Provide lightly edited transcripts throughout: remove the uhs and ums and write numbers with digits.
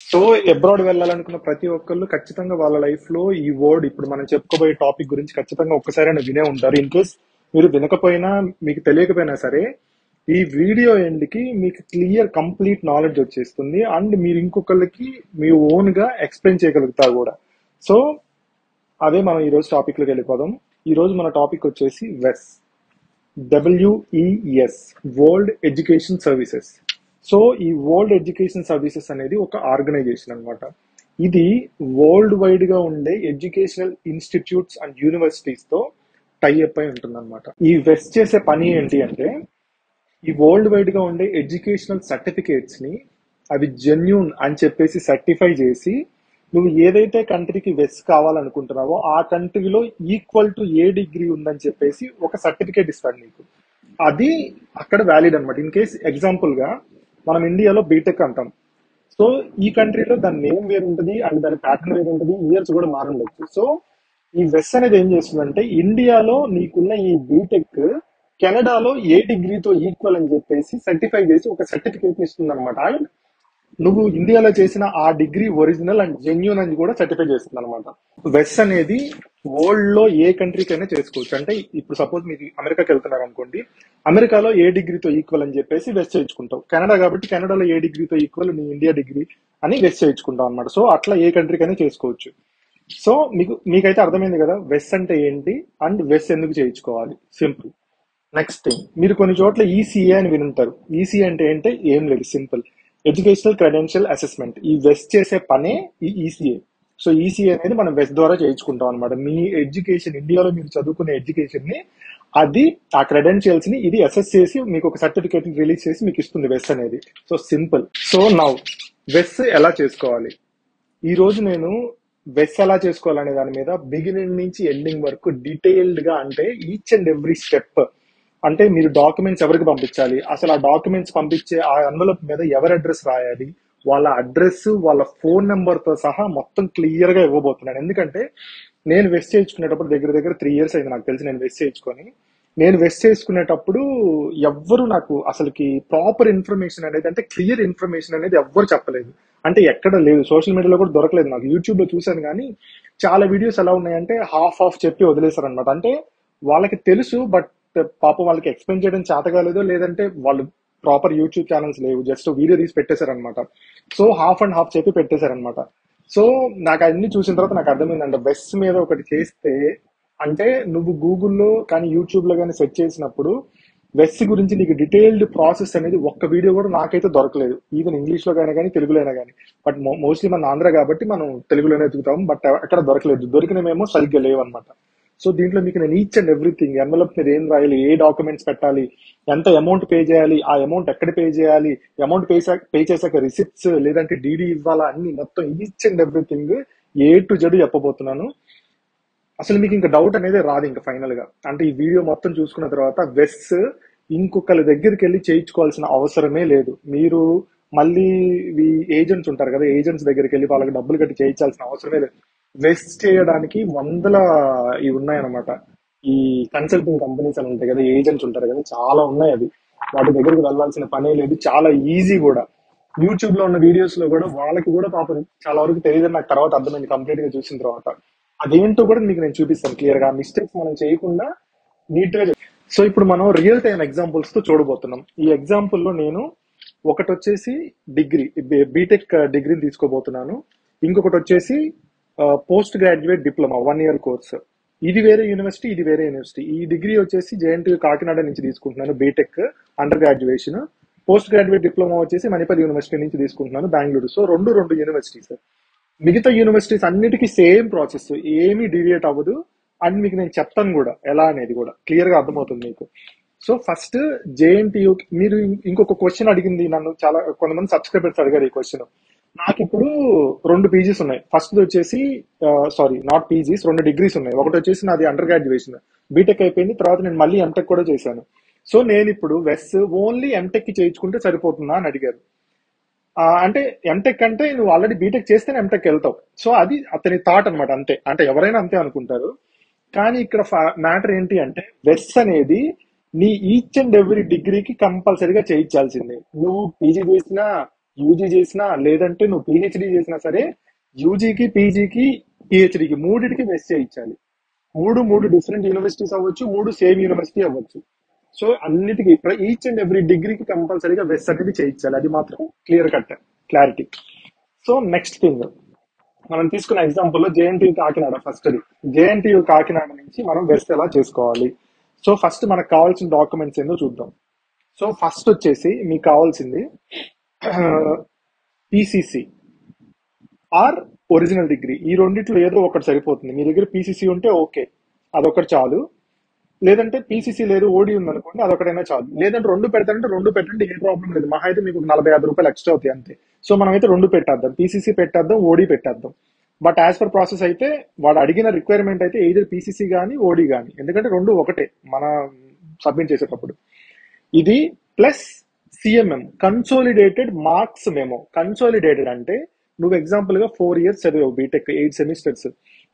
So abroad వెళ్ళాలనుకున్న ప్రతి ఒక్కళ్ళు ఖచ్చితంగా వాళ్ళ లైఫ్ లో ఈ వర్డ్ ఇప్పుడు మనం చెప్పుకోబోయే టాపిక్ గురించి ఖచ్చితంగా ఒక్కసారైనా వినే ఉంటారు. ఇన్ కేస్ మీరు వినకపోయినా మీకు తెలియకపోయినా సరే ఈ వీడియో ఎండ్కి మీకు క్లియర్ కంప్లీట్ నాలెడ్జ్ వచ్చేస్తుంది అండ్ మీరు ఇంకొకళ్ళకి మీ ఓన్ గా ఎక్స్ప్లెయిన్ చేయగలుగుతారు కూడా. సో అదే మనం ఈ రోజు టాపిక్ లోకి వెళ్ళిపోదాం. ఈ రోజు మన టాపిక్ వచ్చేసి వెస్, డబ్ల్యూఈఎస్, వరల్డ్ ఎడ్యుకేషన్ సర్వీసెస్. సో ఈ వరల్డ్ ఎడ్యుకేషన్ సర్వీసెస్ అనేది ఒక ఆర్గనైజేషన్ అన్నమాట. ఇది వరల్డ్ వైడ్ గా ఉండే ఎడ్యుకేషనల్ ఇన్స్టిట్యూట్స్ అండ్ యూనివర్సిటీస్ తో టైఅప్ అయి ఉంటుంది అనమాట. ఈ వెస్ట్ చేసే పని ఏంటి అంటే ఈ వరల్డ్ వైడ్ గా ఉండే ఎడ్యుకేషనల్ సర్టిఫికేట్స్ ని అవి జెన్యూన్ అని చెప్పేసి సర్టిఫై చేసి నువ్వు ఏదైతే కంట్రీకి వెస్ కావాలనుకుంటున్నావో ఆ కంట్రీలో ఈక్వల్ టు ఏ డిగ్రీ ఉందని చెప్పేసి ఒక సర్టిఫికేట్ ఇస్తాడు నీకు. అది అక్కడ వ్యాలిడ్ అనమాట. ఇన్ కేస్ ఎగ్జాంపుల్ గా మనం ఇండియాలో బీటెక్ అంటాం. సో ఈ కంట్రీలో దాని నేమ్ వేరు ఉంటుంది అండ్ దాని ప్యాటర్న్ వేరు ఉంటుంది, ఇయర్స్ కూడా మారుండొచ్చు. సో ఈ వెస్ అనేది ఏం చేస్తుందంటే ఇండియాలో నీకున్న ఈ బీటెక్ కెనడాలో ఏ డిగ్రీతో ఈక్వల్ అని చెప్పేసి సర్టిఫై చేసి ఒక సర్టిఫికేట్ ఇస్తుంది అనమాట. అండ్ నువ్వు ఇండియాలో చేసిన ఆ డిగ్రీ ఒరిజినల్ అండ్ జెన్యూన్ అని కూడా సర్టిఫై చేస్తుంది అనమాట. వెస్ అనేది వరల్డ్ లో ఏ కంట్రీకైనా చేసుకోవచ్చు. అంటే ఇప్పుడు సపోజ్ మీరు అమెరికాకి వెళ్తున్నారు అనుకోండి, అమెరికాలో ఏ డిగ్రీతో ఈక్వల్ అని చెప్పేసి వెస్ చేయించుకుంటావు. కెనడా కాబట్టి కెనడాలో ఏ డిగ్రీతో ఈక్వల్ నీ ఇండియా డిగ్రీ అని వెస్ చేయించుకుంటావు అనమాట. సో అట్లా ఏ కంట్రీకైనా చేసుకోవచ్చు. సో మీకైతే అర్థమైంది కదా వెస్ అంటే ఏంటి అండ్ వెస్ ఎందుకు చేయించుకోవాలి. సింపుల్. నెక్స్ట్ థింగ్, మీరు కొన్ని చోట్ల ఈసీఏ అని వినుంటారు. ఈసీఏ అంటే ఏంటి? ఏం లేదు, సింపుల్, ఎడ్యుకేషనల్ క్రెడెన్షియల్ అసెస్మెంట్. ఈ వెస్ట్ చేసే పనే ఈ ఈసీఏ. సో ఈసీఏ అనేది మనం వెస్ట్ ద్వారా చేయించుకుంటాం అనమాట. మీ ఎడ్యుకేషన్, ఇండియాలో మీరు చదువుకునే ఎడ్యుకేషన్ ని అది ఆ క్రెడెన్షియల్స్ ని ఇది అసెస్ చేసి మీకు ఒక సర్టిఫికేట్ రిలీజ్ చేసి మీకు ఇస్తుంది వెస్ అనేది. So simple. సో నౌ వెస్ ఎలా చేసుకోవాలి, ఈ రోజు నేను వెస్ ఎలా చేసుకోవాలనే దాని మీద బిగినింగ్ నుంచి ఎండింగ్ వరకు డీటెయిల్డ్ గా, అంటే ఈచ్ అండ్ ఎవ్రీ స్టెప్, అంటే మీరు డాక్యుమెంట్స్ ఎవరికి పంపించాలి, అసలు ఆ డాక్యుమెంట్స్ పంపించే ఆ ఎన్వలప్ మీద ఎవరి అడ్రస్ రాయాలి, వాళ్ళ అడ్రస్ వాళ్ళ ఫోన్ నెంబర్ తో సహా మొత్తం క్లియర్ గా ఇవ్వబోతున్నాను. ఎందుకంటే నేను వెస్ట్ చేయించుకునేటప్పుడు దగ్గర దగ్గర 3 years అయింది నాకు తెలిసి నేను వెస్ట్ చేయించుకొని. నేను వెస్ట్ చేసుకునేటప్పుడు ఎవ్వరు నాకు అసలుకి ప్రాపర్ ఇన్ఫర్మేషన్ అనేది, అంటే క్లియర్ ఇన్ఫర్మేషన్ అనేది ఎవ్వరు చెప్పలేదు. అంటే ఎక్కడ లేదు, సోషల్ మీడియాలో కూడా దొరకలేదు నాకు. యూట్యూబ్ లో చూశాను కానీ చాలా వీడియోస్ ఎలా ఉన్నాయంటే హాఫ్ ఆఫ్ చెప్పి వదిలేశారు అనమాట. అంటే వాళ్ళకి తెలుసు బట్ పాపం వాళ్ళకి ఎక్స్ప్లెయిన్ చేయడం చేత కాలేదో లేదంటే వాళ్ళు ప్రాపర్ యూట్యూబ్ ఛానల్స్ లేవు, జస్ట్ వీడియో తీసి పెట్టేశారనమాట. సో హాఫ్ అండ్ హాఫ్ చెప్పి పెట్టేశారనమాట. సో నాకు అన్ని చూసిన తర్వాత నాకు అర్థమైందంట వెస్ట్ మీద ఒకటి చేస్తే, అంటే నువ్వు గూగుల్లో కానీ యూట్యూబ్ లో కానీ సెర్చ్ చేసినప్పుడు వెస్ గురించి నీకు డీటెయిల్డ్ ప్రాసెస్ అనేది ఒక్క వీడియో కూడా నాకైతే దొరకలేదు. ఈవెన్ ఇంగ్లీష్ లో అయినా కానీ తెలుగులో అయినా కానీ. బట్ మోస్ట్లీ మన ఆంధ్ర కాబట్టి మనం తెలుగులోనే ఎదుగుతాం. బట్ అక్కడ దొరకలేదు, దొరికినమేమో సరిగ్గా లేవు అనమాట. సో దీంట్లో మీకు నేను ఈచ్ అండ్ ఎవ్రీథింగ్, ఎన్వలప్ మీద ఏం రాయాలి, ఏ డాక్యుమెంట్స్ పెట్టాలి, ఎంత అమౌంట్ పే చేయాలి, ఆ అమౌంట్ ఎక్కడ పే చేయాలి, అమౌంట్ పే చేశాక రిసిప్ట్స్ లేదంటే డీడీ ఇవ్వాలా, అన్ని మొత్తం each and everything A to Z చెప్పబోతున్నాను. అసలు మీకు ఇంకా డౌట్ అనేది రాదు ఇంకా ఫైనల్ గా. అంటే ఈ వీడియో మొత్తం చూసుకున్న తర్వాత వెస్ ఇంకొకరి దగ్గరికి వెళ్ళి చేయించుకోవాల్సిన అవసరమే లేదు. మీరు మళ్ళీ ఏజెంట్స్ ఉంటారు కదా, ఏజెంట్స్ దగ్గరికి వెళ్ళి వాళ్ళకి డబ్బులు కట్టి చేయించాల్సిన అవసరమే లేదు. వెస్ చేయడానికి వందల ఇవి ఉన్నాయన్నమాట. ఈ కన్సల్టింగ్ కంపెనీస్ అని ఉంటాయి కదా, ఏజెంట్స్ ఉంటారు కదా, చాలా ఉన్నాయి. అవి వాటి దగ్గరికి వెళ్ళాల్సిన పనే లేదు, చాలా ఈజీ కూడా. యూట్యూబ్ లో ఉన్న వీడియోస్ లో కూడా వాళ్ళకి కూడా పాపం చాలా వరకు తెలియదు, నాకు తర్వాత అర్థమైంది కంప్లీట్ గా చూసిన తర్వాత. అదేంటో కూడా మీకు నేను చూపిస్తాను క్లియర్ గా, మిస్టేక్స్ మనం చేయకుండా నీట్ గా. సో ఇప్పుడు మనం రియల్ టైమ్ ఎగ్జాంపుల్స్ తో చూడబోతున్నాం. ఈ ఎగ్జాంపుల్ లో నేను ఒకటి వచ్చేసి డిగ్రీ, బీటెక్ డిగ్రీని తీసుకోబోతున్నాను. ఇంకొకటి వచ్చేసి post graduate diploma 1 year course. ఇది వేరే యూనివర్సిటీ, ఇది వేరే యూనివర్సిటీ. ఈ డిగ్రీ వచ్చేసి జేఎన్టీయూ కాకినాడ నుంచి తీసుకుంటున్నాను B Tech under graduation. Post graduate diploma వచ్చేసి మణిపల్ యూనివర్సిటీ నుంచి తీసుకుంటున్నాను బెంగళూరు. సో రెండు యూనివర్సిటీస్. మిగతా యూనివర్సిటీస్ అన్నిటికీ సేమ్ ప్రాసెస్, ఏమీ డీవియేట్ అవ్వదు. అండ్ మీకు నేను చెప్తాను కూడా ఎలా అనేది కూడా క్లియర్ గా అర్థమవుతుంది మీకు. సో ఫస్ట్ జేఎన్టీయూ, మీరు ఇంకొక క్వశ్చన్ అడిగింది నన్ను, చాలా కొంతమంది సబ్స్క్రైబర్స్ అడిగారు ఈ క్వశ్చన్. నాకు ఇప్పుడు 2 పీజీస్ ఉన్నాయి. ఫస్ట్ వచ్చేసి సారీ నాట్ పీజీస్, 2 degrees ఉన్నాయి. ఒకటి వచ్చేసి నాది అండర్ గ్రాడ్యుయేషన్, బీటెక్ అయిపోయింది, తర్వాత నేను మళ్ళీ ఎంటెక్ కూడా చేశాను. సో నేను ఇప్పుడు వెస్ ఓన్లీ ఎంటెక్ కి చేయించుకుంటే సరిపోతుందా అని అడిగారు. అంటే ఎంటెక్ అంటే నువ్వు ఆల్రెడీ బీటెక్ చేస్తేనే ఎంటెక్ వెళ్తావు. సో అది అతని థాట్ అనమాట, అంతే. అంటే ఎవరైనా అంతే అనుకుంటారు. కానీ ఇక్కడ మ్యాటర్ ఏంటి అంటే వెస్ అనేది నీ ఈచ్ అండ్ ఎవ్రీ డిగ్రీకి కంపల్సరీగా చేయించాల్సిందే. నువ్వు పీజీ చేసినా, యూజీ చేసినా లేదంటే నువ్వు పిహెచ్డి చేసినా సరే యూజీకి పీజీకి పిహెచ్డికి మూడిటికి వెస్ చేయించాలి. మూడు మూడు డిఫరెంట్ యూనివర్సిటీస్ అవ్వచ్చు, మూడు సేమ్ యూనివర్సిటీ అవ్వచ్చు. సో అన్నిటికీ ఈచ్ అండ్ ఎవ్రీ డిగ్రీకి కంపల్సరీగా వెస్ అనేది చేయించాలి. అది మాత్రం clear cut clarity. So next thing, మనం తీసుకున్న ఎగ్జాంపుల్ లో JNTU Kakinada first. JNTU Kakinada నుంచి మనం వెస్ట్ ఎలా చేసుకోవాలి? సో ఫస్ట్ మనకు కావాల్సిన డాక్యుమెంట్స్ ఏందో చూద్దాం. సో ఫస్ట్ వచ్చేసి మీకు కావాల్సింది పీసీసీ ఆర్ ఒరిజినల్ డిగ్రీ. ఈ రెండిట్లో ఏదో ఒకటి సరిపోతుంది. మీ దగ్గర పీసీసీ ఉంటే ఓకే, అదొకటి చాలు. లేదంటే పీసీసీ లేదు ఓడి ఉందనుకోండి, అదొకటైనా చాలు. లేదంటే రెండు పెడతారంటే రెండు పెట్టండి, ఏ ప్రాబ్లం లేదు. మహా అయితే మీకు 40-50 రూపాయలు ఎక్స్ట్రా అవుతాయి అంతే. సో మనం అయితే రెండు పెట్టేద్దాం, పీసీసీ పెట్టేద్దాం, ఓడి పెట్టేద్దాం. బట్ యాజ్ పర్ ప్రాసెస్ అయితే వాడు అడిగిన రిక్వైర్మెంట్ అయితే either పీసీసీ కానీ ఓడి కానీ, ఎందుకంటే రెండు ఒకటే మన సబ్మిట్ చేసేటప్పుడు. ఇది plus CMM, consolidated marks memo. Consolidated అంటే నువ్వు ఎగ్జాంపుల్ గా 4 years చదివావు బీటెక్, 8 సెమిస్టర్స్.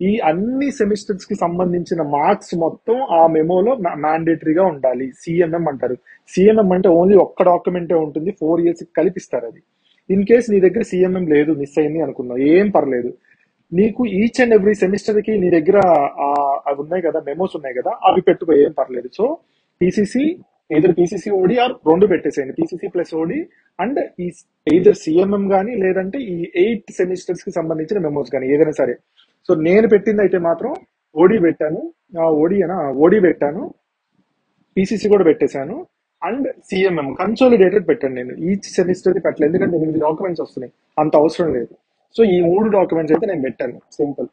ఈ అన్ని సెమిస్టర్స్ కి సంబంధించిన మార్క్స్ మొత్తం ఆ మెమోలో మ్యాండేటరీగా ఉండాలి. సిఎంఎం అంటారు. సిఎంఎం అంటే ఓన్లీ ఒక్క డాక్యుమెంటే ఉంటుంది, 4 years కి కలిపిస్తారు అది. ఇన్ కేస్ నీ దగ్గర సిఎంఎం లేదు, మిస్ అయింది అనుకున్నావు, ఏం పర్లేదు. నీకు ఈచ్ అండ్ ఎవ్రీ సెమిస్టర్ కి నీ దగ్గర అవి ఉన్నాయి కదా, మెమోస్ ఉన్నాయి కదా, అవి పెట్టుకో, ఏం పర్లేదు. So PCC, either PCC OD or రెండు పెట్టేసేయండి, పీసీసీ ప్లస్ ఓడి. అండ్ ఈ either సిఎంఎం కానీ లేదంటే ఈ 8 సెమిస్టర్స్ కి సంబంధించిన మెమోస్ కానీ ఏదైనా సరే. సో నేను పెట్టింది అయితే మాత్రం ఓడి పెట్టాను, ఓడి పెట్టాను, పీసీసీ కూడా పెట్టేశాను. అండ్ సిఎంఎం కన్సోలిడేటెడ్ పెట్టండి. నేను ఈచ్ సెమిస్టర్ పెట్టలేదు, ఎందుకంటే 8 డాక్యుమెంట్స్ వస్తున్నాయి, అంత అవసరం లేదు. సో ఈ 3 డాక్యుమెంట్స్ అయితే నేను పెట్టాను, సింపుల్.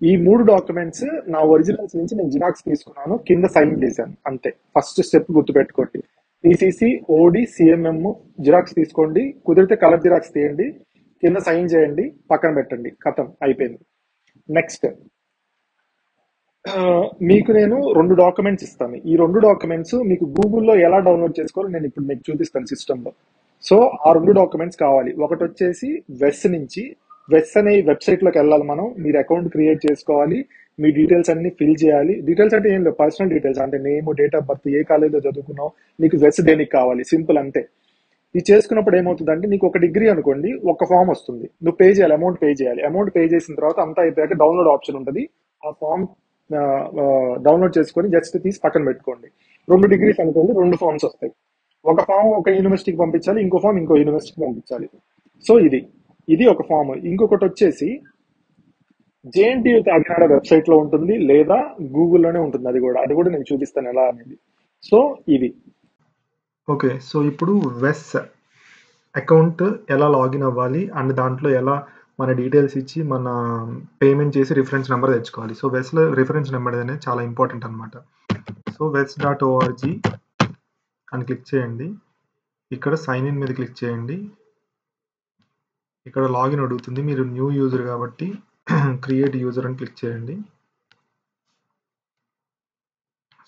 ఈ 3 డాక్యుమెంట్స్ నా ఒరిజినల్స్ నుంచి నేను జిరాక్స్ తీసుకున్నాను, కింద సైన్ చేశాను, అంతే. ఫస్ట్ స్టెప్ గుర్తుపెట్టుకోండి, పీసీసీ ఓడి సిఎంఎం జిరాక్స్ తీసుకోండి, కుదిరితే కలర్ జిరాక్స్ తీయండి, కింద సైన్ చేయండి, పక్కన పెట్టండి, కథం అయిపోయింది. నెక్స్ట్ మీకు నేను 2 డాక్యుమెంట్స్ ఇస్తాను. ఈ 2 డాక్యుమెంట్స్ మీకు గూగుల్లో ఎలా డౌన్లోడ్ చేసుకోవాలో నేను ఇప్పుడు మీకు చూపిస్తాను సిస్టంలో. సో ఆ 2 డాక్యుమెంట్స్ కావాలి. ఒకటి వచ్చేసి వెస్ నుంచి, వెస్ అనే వెబ్సైట్ లోకి వెళ్ళాలి మనం. మీరు అకౌంట్ క్రియేట్ చేసుకోవాలి, మీ డీటెయిల్స్ అన్ని ఫిల్ చేయాలి. డీటెయిల్స్ అంటే ఏం లేవు, పర్సనల్ డీటెయిల్స్ అంటే నేమ్, డేట్ ఆఫ్ బర్త్, ఏ కాలేజీలో చదువుకున్నావు, నీకు వెస్ దేనికి కావాలి, సింపుల్ అంతే. ఇది చేసుకున్నప్పుడు ఏమవుతుందంటే నీకు ఒక డిగ్రీ అనుకోండి, ఒక ఫామ్ వస్తుంది, నువ్వు పే చేయాలి, అమౌంట్ పే చేయాలి. అమౌంట్ పే చేసిన తర్వాత అంతా అయిపోయాక డౌన్లోడ్ ఆప్షన్ ఉంటుంది. ఆ ఫామ్ డౌన్లోడ్ చేసుకొని జస్ట్ తీసి పక్కన పెట్టుకోండి. 2 డిగ్రీస్ అనుకోండి, 2 ఫామ్స్ వస్తాయి. ఒక ఫామ్ ఒక యూనివర్సిటీకి పంపించాలి, ఇంకో ఫామ్ ఇంకో యూనివర్సిటీకి పంపించాలి. సో ఇది ఒక ఫామ్. ఇంకొకటి వచ్చేసి జేఎన్టీయూ కాకినాడ వెబ్సైట్ లో ఉంటుంది, లేదా గూగుల్లోనే ఉంటుంది. అది కూడా నేను చూపిస్తాను ఎలా అనేది. సో ఇది ఓకే. సో ఇప్పుడు వెస్ అకౌంట్ ఎలా లాగిన్ అవ్వాలి అండ్ దాంట్లో ఎలా మన డీటెయిల్స్ ఇచ్చి మన పేమెంట్ చేసి రిఫరెన్స్ నెంబర్ తెచ్చుకోవాలి. సో వెస్లో రిఫరెన్స్ నెంబర్ అనేది చాలా ఇంపార్టెంట్ అనమాట. సో wes.org అని క్లిక్ చేయండి. ఇక్కడ సైన్ ఇన్ మీద క్లిక్ చేయండి. ఇక్కడ లాగిన్ అడుగుతుంది, మీరు న్యూ యూజర్ కాబట్టి క్రియేట్ యూజర్ అని క్లిక్ చేయండి.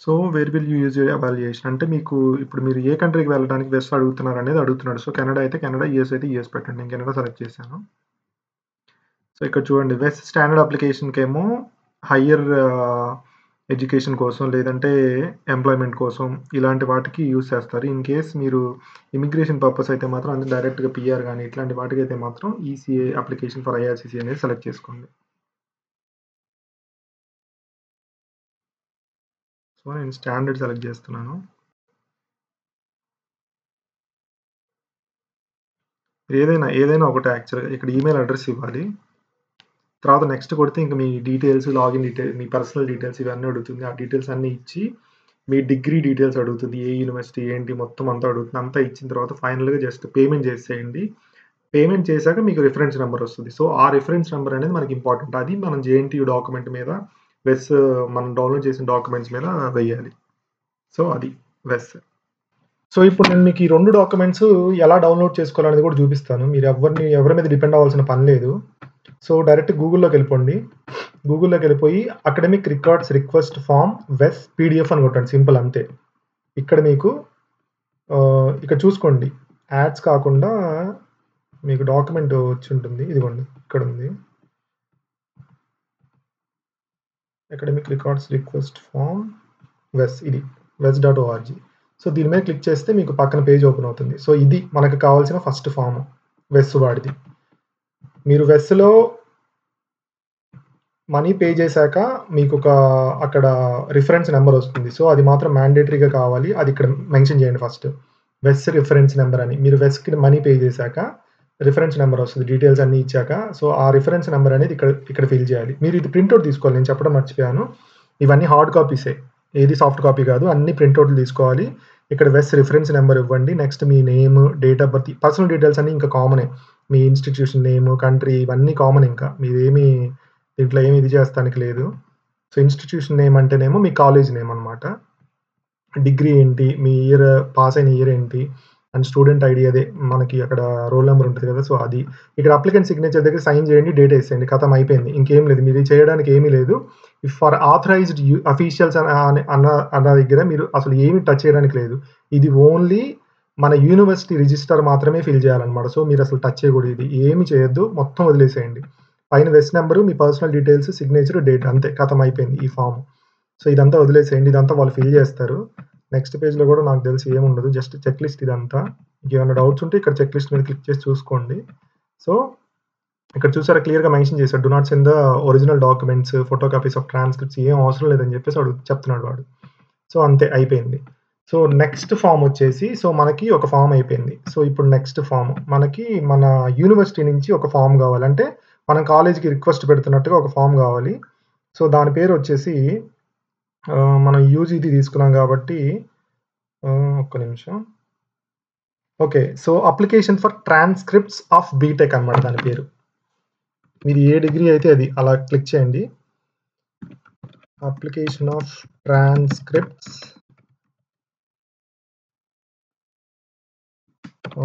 So where will you use evaluation అంటే మీకు ఇప్పుడు మీరు ఏ కంట్రీకి వెళ్ళడానికి వెస్ అడుగుతున్నారు అనేది అడుగుతున్నాడు. సో కెనడా అయితే కెనడా, యూఎస్ అయితే యూఎస్ పెట్టండి. నేను కెనడా సెలెక్ట్ చేశాను. సో ఇక్కడ చూడండి, వెస్ స్టాండర్డ్ అప్లికేషన్కి ఏమో హయ్యర్ ఎడ్యుకేషన్ కోసం లేదంటే ఎంప్లాయ్మెంట్ కోసం ఇలాంటి వాటికి యూజ్ చేస్తారు. ఇన్ కేస్ మీరు ఇమిగ్రేషన్ పర్పస్ అయితే మాత్రం అంటే డైరెక్ట్గా పిఆర్ కానీ ఇట్లాంటి వాటికి అయితే మాత్రం ఈసీఏ అప్లికేషన్ ఫర్ ఐఆర్సీసీ అనేది సెలెక్ట్ చేసుకోండి. సో నేను స్టాండర్డ్ సెలెక్ట్ చేస్తున్నాను. ఏదైనా ఒకటి యాక్చువల్గా ఇక్కడ ఈమెయిల్ అడ్రస్ ఇవ్వాలి. తర్వాత నెక్స్ట్ కొడితే ఇంకా మీ డీటెయిల్స్, లాగిన్ డీటెయిల్స్, మీ పర్సనల్ డీటెయిల్స్ ఇవన్నీ అడుగుతుంది. ఆ డీటెయిల్స్ అన్నీ ఇచ్చి మీ డిగ్రీ డీటెయిల్స్ అడుగుతుంది, ఏ యూనివర్సిటీ ఏంటి మొత్తం అంతా అడుగుతుంది. అంతా ఇచ్చిన తర్వాత ఫైనల్గా జస్ట్ పేమెంట్ చేసేయండి. పేమెంట్ చేశాక మీకు రిఫరెన్స్ నెంబర్ వస్తుంది. సో ఆ రిఫరెన్స్ నెంబర్ అనేది మనకి ఇంపార్టెంట్. అది మనం జేఎన్టీయూ డాక్యుమెంట్ మీద వెస్ మనం డౌన్లోడ్ చేసిన డాక్యుమెంట్స్ మీద వేయాలి. సో అది వెస్. సో ఇప్పుడు నేను మీకు ఈ 2 డాక్యుమెంట్స్ ఎలా డౌన్లోడ్ చేసుకోవాలనేది కూడా చూపిస్తాను. మీరు ఎవరి మీద డిపెండ్ అవ్వాల్సిన పని లేదు. సో డైరెక్ట్ గూగుల్లోకి వెళ్ళిపోండి. గూగుల్లోకి వెళ్ళిపోయి అకాడమిక్ రికార్డ్స్ రిక్వెస్ట్ ఫామ్ వెస్ పీడిఎఫ్ అని కొట్టండి, సింపుల్ అంతే. ఇక్కడ మీకు ఇక్కడ చూసుకోండి, యాడ్స్ కాకుండా మీకు డాక్యుమెంట్ వచ్చి ఉంటుంది, ఇదిగోండి ఇక్కడ ఉంది, అకాడమిక్ రికార్డ్స్ రిక్వెస్ట్ ఫామ్ వెస్, ఇది wes.org. సో దీని మీద క్లిక్ చేస్తే మీకు పక్కన పేజ్ ఓపెన్ అవుతుంది. సో ఇది మనకు కావాల్సిన ఫస్ట్ ఫామ్, వెస్ వాడిది. మీరు వెస్లో మనీ పే చేశాక మీకు అక్కడ రిఫరెన్స్ నెంబర్ వస్తుంది. సో అది మాత్రం మ్యాండేటరీగా కావాలి. అది ఇక్కడ మెన్షన్ చేయండి ఫస్ట్. వెస్ రిఫరెన్స్ నెంబర్ అని. మీరు వెస్కి మనీ పే చేశాక రిఫరెన్స్ నెంబర్ వస్తుంది, డీటెయిల్స్ అన్నీ ఇచ్చాక. సో ఆ రిఫరెన్స్ నెంబర్ అనేది ఇక్కడ ఫిల్ చేయాలి. మీరు ఇది ప్రింట్అవుట్ తీసుకోవాలి. నేను చెప్పడం మర్చిపోయాను, ఇవన్నీ హార్డ్ కాపీసే, ఏది సాఫ్ట్ కాపీ కాదు. అన్ని ప్రింట్అవుట్లు తీసుకోవాలి. ఇక్కడ వెస్ రిఫరెన్స్ నెంబర్ ఇవ్వండి. Next me name, date of birth, personal details అన్నీ ఇంకా కామనే. మీ ఇన్స్టిట్యూషన్ నేమ్, కంట్రీ, ఇవన్నీ కామన్. ఇంకా మీరేమి దీంట్లో ఏమి ఇది చేస్తానికి లేదు. సో ఇన్స్టిట్యూషన్ నేమ్ అంటేనేమో మీ కాలేజ్ నేమ్ అనమాట. డిగ్రీ ఏంటి, మీ ఇయర్, పాస్ అయిన ఇయర్ ఏంటి, అండ్ స్టూడెంట్ ఐడి, అదే మనకి అక్కడ రోల్ నెంబర్ ఉంటుంది కదా, సో అది. ఇక్కడ అప్లికెంట్ సిగ్నేచర్ దగ్గర సైన్ చేయండి, డేట్ వేసేయండి, ఖతం అయిపోయింది. ఇంకేం లేదు, మీరు చేయడానికి ఏమీ లేదు. ఇఫ్ ఫర్ ఆథరైజ్డ్ అఫీషియల్స్ అన్న దగ్గర మీరు అసలు ఏమి టచ్ చేయడానికి లేదు. ఇది ఓన్లీ మన యూనివర్సిటీ రిజిస్టర్ మాత్రమే ఫిల్ చేయాలన్నమాట. సో మీరు అసలు టచ్ చేయకూడదు, ఇది ఏమి చేయొద్దు, మొత్తం వదిలేసేయండి. పైన వెస్ నెంబరు, మీ పర్సనల్ డీటెయిల్స్, సిగ్నేచర్, డేట్, అంతే, ఖతం అయిపోయింది ఈ ఫామ్. సో ఇదంతా వదిలేసేయండి, ఇదంతా వాళ్ళు ఫిల్ చేస్తారు. నెక్స్ట్ పేజ్లో కూడా నాకు తెలిసి ఏముండదు, జస్ట్ చెక్ లిస్ట్ ఇదంతా. మీకు ఏమైనా డౌట్స్ ఉంటే ఇక్కడ చెక్ లిస్ట్ మీద క్లిక్ చేసి చూసుకోండి. సో ఇక్కడ చూసారా, క్లియర్గా మెన్షన్ చేశాడు, do not send the original documents, photo copies of transcripts, ఏం అవసరం లేదని చెప్పేసి చెప్తున్నాడు వాడు. సో అంతే, అయిపోయింది. సో నెక్స్ట్ ఫామ్ వచ్చేసి, సో మనకి ఒక ఫామ్ అయిపోయింది. సో ఇప్పుడు నెక్స్ట్ ఫామ్ మనకి మన యూనివర్సిటీ నుంచి ఒక ఫామ్ కావాలంటే, మనం కాలేజ్కి రిక్వెస్ట్ పెడుతున్నట్టుగా ఒక ఫామ్ కావాలి. సో దాని పేరు వచ్చేసి, మనం యూజీది తీసుకున్నాం కాబట్టి ఒక్క నిమిషం. Okay, so application for transcripts of BTech అనమాట దాని పేరు. మీది ఏ డిగ్రీ అయితే అది, అలా క్లిక్ చేయండి. Application of transcripts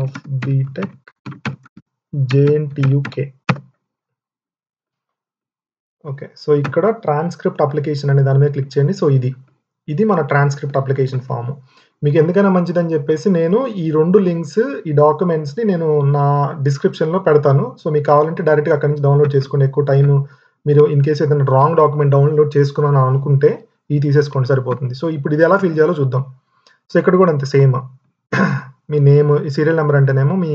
of BTech JNTUK. Okay, so ఇక్కడ ట్రాన్స్క్రిప్ట్ అప్లికేషన్ అనే దాని మీద క్లిక్ చేయండి. సో ఇది మన ట్రాన్స్క్రిప్ట్ అప్లికేషన్ ఫామ్. మీకు ఎందుకైనా మంచిదని చెప్పేసి నేను ఈ 2 లింక్స్, ఈ డాక్యుమెంట్స్ని నేను నా డిస్క్రిప్షన్లో పెడతాను. సో మీకు కావాలంటే డైరెక్ట్గా అక్కడి నుంచి డౌన్లోడ్ చేసుకోండి. ఎక్కువ టైం మీరు ఇన్ కేసు ఏదైనా రాంగ్ డాక్యుమెంట్ డౌన్లోడ్ చేసుకున్నాను అనుకుంటే ఇది తీసేసుకోండి, సరిపోతుంది. సో ఇప్పుడు ఇది ఎలా ఫిల్ చేయాలో చూద్దాం. సో ఇక్కడ కూడా అంతే సేమ్. మీ నేమ్, ఈ సీరియల్ నెంబర్ అంటేనేమో మీ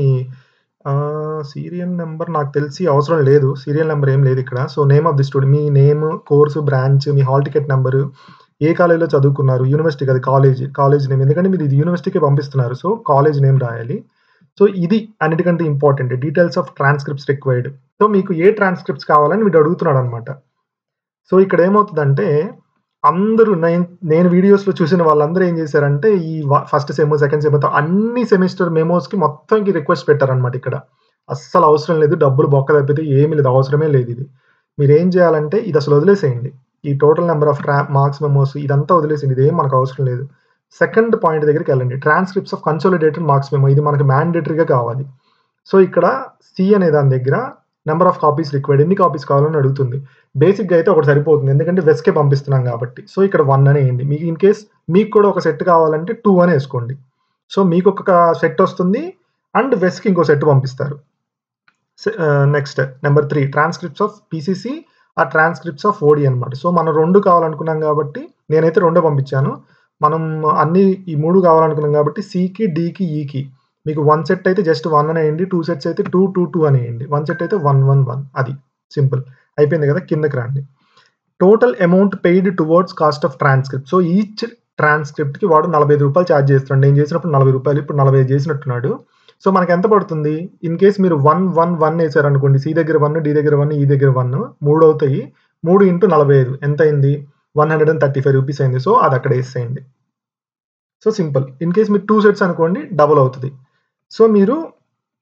సీరియల్ నెంబర్ నాకు తెలిసి అవసరం లేదు, సీరియల్ నెంబర్ ఏం లేదు ఇక్కడ. So name of the student, మీ నేమ్, కోర్సు, బ్రాంచ్, మీ హాల్ టికెట్ నెంబరు, ఏ కాలేజీలో చదువుకున్నారు, యూనివర్సిటీ కదా, కాలేజ్ నేమ్, ఎందుకంటే మీరు ఇది యూనివర్సిటీకి పంపిస్తున్నారు, సో కాలేజ్ నేమ్ రాయాలి. సో ఇది అన్నిటికంటే important, details of transcripts required. So మీకు ఏ ట్రాన్స్క్రిప్ట్స్ కావాలని వీడు అడుగుతున్నాడు అనమాట. సో ఇక్కడ ఏమవుతుందంటే, అందరూ నేను వీడియోస్లో చూసిన వాళ్ళందరూ ఏం చేశారంటే, ఈ ఫస్ట్ సెమ్, సెకండ్ సెమ్, అన్ని సెమిస్టర్ మెమోస్కి మొత్తంకి రిక్వెస్ట్ పెట్టారనమాట. ఇక్కడ అస్సలు అవసరం లేదు, డబ్బులు బొక్క తప్పితే ఏమీ లేదు, అవసరమే లేదు ఇది. మీరు ఏం చేయాలంటే ఇది అసలు వదిలేసేయండి, ఈ total number of marks memos ఇదంతా వదిలేసేయండి, ఇదేం మనకు అవసరం లేదు. సెకండ్ పాయింట్ దగ్గరికి వెళ్ళండి, transcripts of consolidated marks memo, ఇది మనకు మ్యాండేటరీగా కావాలి. సో ఇక్కడ సి అనే దాని దగ్గర నెంబర్ ఆఫ్ కాపీస్ రిక్వైర్డ్, ఎన్ని కాపీస్ కావాలని అడుగుతుంది. బేసిక్గా అయితే ఒకటి సరిపోతుంది, ఎందుకంటే వెస్కే పంపిస్తున్నాం కాబట్టి. సో ఇక్కడ 1 అని వేయండి. మీకు ఇన్ కేస్ మీకు కూడా ఒక సెట్ కావాలంటే 2 అని వేసుకోండి. సో మీకు ఒక సెట్ వస్తుంది అండ్ వెస్కి ఇంకో సెట్ పంపిస్తారు. Next number 3, transcripts of PCC ఆ ట్రాన్స్క్రిప్ట్స్ ఆఫ్ OD అనమాట. సో మనం 2 కావాలనుకున్నాం కాబట్టి నేనైతే 2 పంపించాను. మనం అన్ని ఈ 3 కావాలనుకున్నాం కాబట్టి సికి, డికి, ఈకి మీకు 1 సెట్ అయితే జస్ట్ 1 అనేయండి, 2 సెట్స్ అయితే 2, 2, 2 అనేయండి, 1 సెట్ అయితే 1, 1, 1. అది సింపుల్, అయిపోయింది కదా. కిందకి రండి, total amount paid towards cost of transcript. So each ట్రాన్స్క్రిప్ట్కి వాడు 45 రూపాయలు ఛార్జ్ చేస్తున్నాడు. నేను చేసినప్పుడు 40 రూపాయలు, ఇప్పుడు 45 చేసినట్టున్నాడు. సో మనకి ఎంత పడుతుంది, ఇన్ కేస్ మీరు 1, 1, 1 వేసారనుకోండి, సి దగ్గర 1, డి దగ్గర 1, ఈ దగ్గర 1, 3 అవుతాయి. 3 × 45 ఎంత అయింది, 135 రూపీస్ అయింది. సో అది అక్కడ వేసేయండి. So simple. ఇన్ కేస్ మీరు 2 సెట్స్ అనుకోండి, డబుల్ అవుతుంది. సో మీరు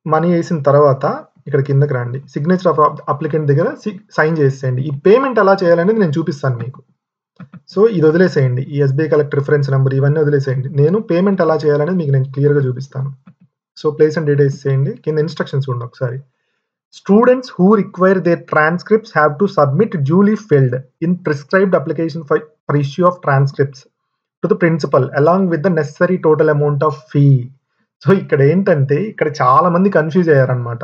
మనీ వేసిన తర్వాత ఇక్కడ కిందకి రండి, సిగ్నేచర్ ఆఫ్ అప్లికెంట్ దగ్గర సైన్ చేసేయండి. ఈ పేమెంట్ ఎలా చేయాలనేది నేను చూపిస్తాను మీకు. సో ఇది వదిలేసేయండి, ఈ SBI కలెక్ట్ రిఫరెన్స్ నెంబర్ ఇవన్నీ వదిలేసేయండి. నేను పేమెంట్ ఎలా చేయాలనేది మీకు నేను క్లియర్గా చూపిస్తాను. సో ప్లేస్ అండ్ డేట్ వేసేయండి. కింద ఇన్స్ట్రక్షన్స్ చూడండి ఒకసారి. Students who require their transcripts have to submit duly filled in prescribed application for issue of transcripts to the principal along with the necessary total amount of fee. So ఇక్కడ ఏంటంటే, ఇక్కడ చాలా మంది confuse అయ్యారనమాట.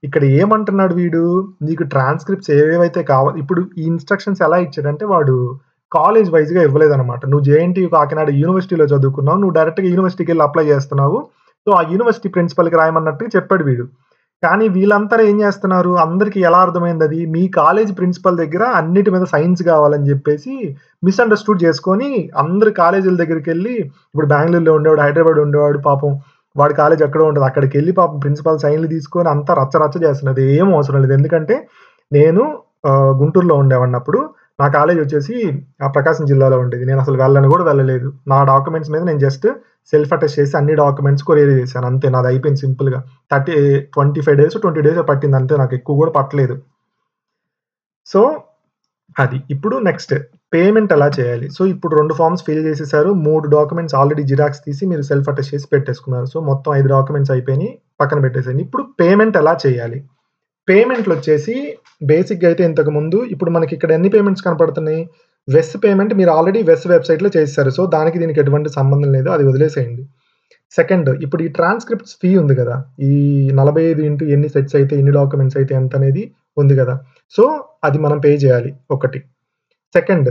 ఇక్కడ ఏమంటున్నాడు వీడు, నీకు ట్రాన్స్క్రిప్ట్స్ ఏవేవైతే కావాలి, ఇప్పుడు ఈ ఇన్స్ట్రక్షన్స్ ఎలా ఇచ్చాడంటే వాడు కాలేజ్ వైజ్గా ఇవ్వలేదన్నమాట. నువ్వు JNTU కాకినాడ యూనివర్సిటీలో చదువుకున్నావు, నువ్వు డైరెక్ట్గా యూనివర్సిటీకి వెళ్ళి అప్లై చేస్తున్నావు, సో ఆ యూనివర్సిటీ ప్రిన్సిపల్కి రాయమన్నట్టుగా చెప్పాడు వీడు. కానీ వీళ్ళంతా ఏం చేస్తున్నారు, అందరికి ఎలా అర్థమైంది అది, మీ కాలేజ్ ప్రిన్సిపల్ దగ్గర అన్నిటి మీద సైన్స్ కావాలని చెప్పేసి మిస్అండర్స్టూడ్ చేసుకొని అందరు కాలేజీల దగ్గరికి వెళ్ళి, ఇప్పుడు బెంగళూరులో ఉండేవాడు, హైదరాబాద్ ఉండేవాడు, పాపం వాడి కాలేజ్ ఎక్కడో ఉంటుంది, అక్కడికి వెళ్ళి పాపం ప్రిన్సిపల్ సైన్లు తీసుకొని అంతా రచ్చ చేస్తున్నది. ఏం అవసరం లేదు. ఎందుకంటే నేను గుంటూరులో ఉండేవాడినప్పుడు నా కాలేజ్ వచ్చేసి ప్రకాశం జిల్లాలో ఉండేది. నేను అసలు వెళ్ళను కూడా వెళ్ళలేదు. నా డాక్యుమెంట్స్ మీద నేను జస్ట్ సెల్ఫ్ అటెస్ట్ చేసి అన్ని డాక్యుమెంట్స్ కొరియర్ చేశాను అంతే. నాది అయిపోయింది సింపుల్గా. 25 డేస్ 20 డేస్ పట్టింది అంతే, నాకు ఎక్కువ కూడా పట్టలేదు. సో అది. ఇప్పుడు నెక్స్ట్ పేమెంట్ ఎలా చేయాలి. సో ఇప్పుడు 2 ఫార్మ్స్ ఫిల్ చేసేసారు, 3 డాక్యుమెంట్స్ ఆల్రెడీ జిరాక్స్ తీసి మీరు సెల్ఫ్ అటెస్ట్ చేసి పెట్టేసుకున్నారు. సో మొత్తం 5 డాక్యుమెంట్స్ అయిపోయినాయి, పక్కన పెట్టేసాను. ఇప్పుడు పేమెంట్ ఎలా చేయాలి. పేమెంట్లు వచ్చేసి బేసిక్గా అయితే ఇంతకు ముందు, ఇప్పుడు మనకి ఇక్కడ ఎన్ని పేమెంట్స్ కనపడుతున్నాయి. వెస్ పేమెంట్ మీరు ఆల్రెడీ వెస్ వెబ్సైట్లో చేశారు. సో దానికి దీనికి ఎటువంటి సంబంధం లేదు, అది వదిలేసేయండి. సెకండ్, ఇప్పుడు ఈ ట్రాన్స్క్రిప్ట్స్ ఫీ ఉంది కదా, ఈ 45 ఇంటూ ఎన్ని సెట్స్ అయితే ఎన్ని డాక్యుమెంట్స్ అయితే ఎంత అనేది ఉంది కదా, సో అది మనం పే చేయాలి ఒకటి. సెకండ్,